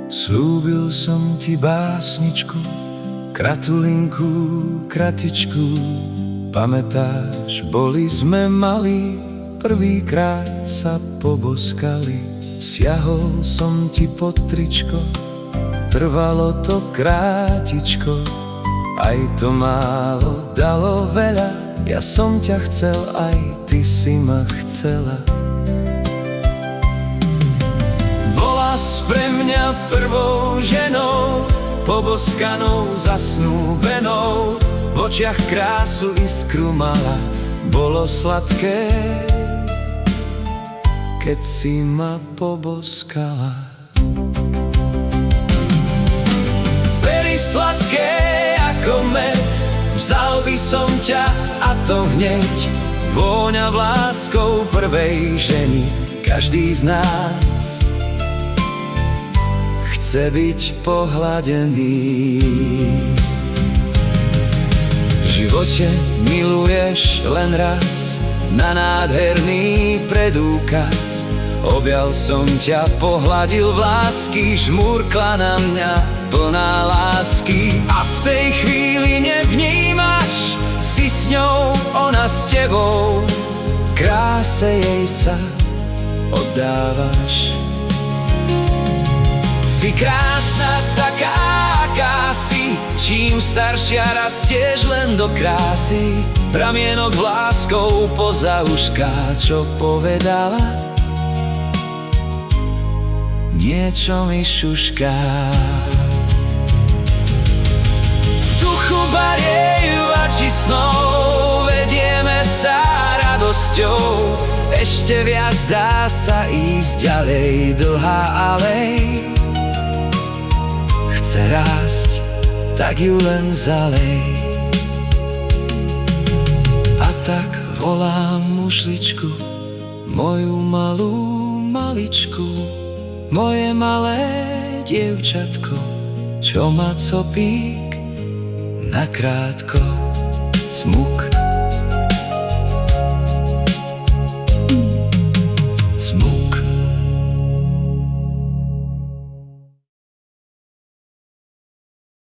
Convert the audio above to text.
Slúbil som ti básničku, kratulinku, kratičku. Pamätáš, boli sme malí, prvýkrát sa poboskali. Siahol som ti pod tričko, trvalo to krátičko. Aj to málo dalo veľa, ja som ťa chcel, aj ty si ma chcela. Bola pre mňa prvou ženou, poboskanou, zasnúbenou. V očiach krásu iskru mala, bolo sladké, keď si ma poboskala. Pery sladké ako med, vzal by som ťa a to hneď. Vôňa láskou prvej ženy, každý z nás chce byť pohladený. V živote miluješ len raz, na nádherný predúkaz. Objal som ťa, pohladil v lásky, žmúrkla na mňa plná lásky. A v tej chvíli nevnímaš, si s ňou, ona s tebou, kráse jej sa oddávaš. Si krásna taká, aká si, čím staršia rastieš len do krásy. Pramienok láskou poza ušká, čo povedala, niečo mi šušká. V duchu barieju a či snov vedieme sa radosťou. Ešte viac dá sa ísť ďalej, dlhá alej chce rásť, tak ju len zalej. A tak volám mušličku, moju malú maličku, moje malé dievčatko, čo má copík nakrátko, cmuk.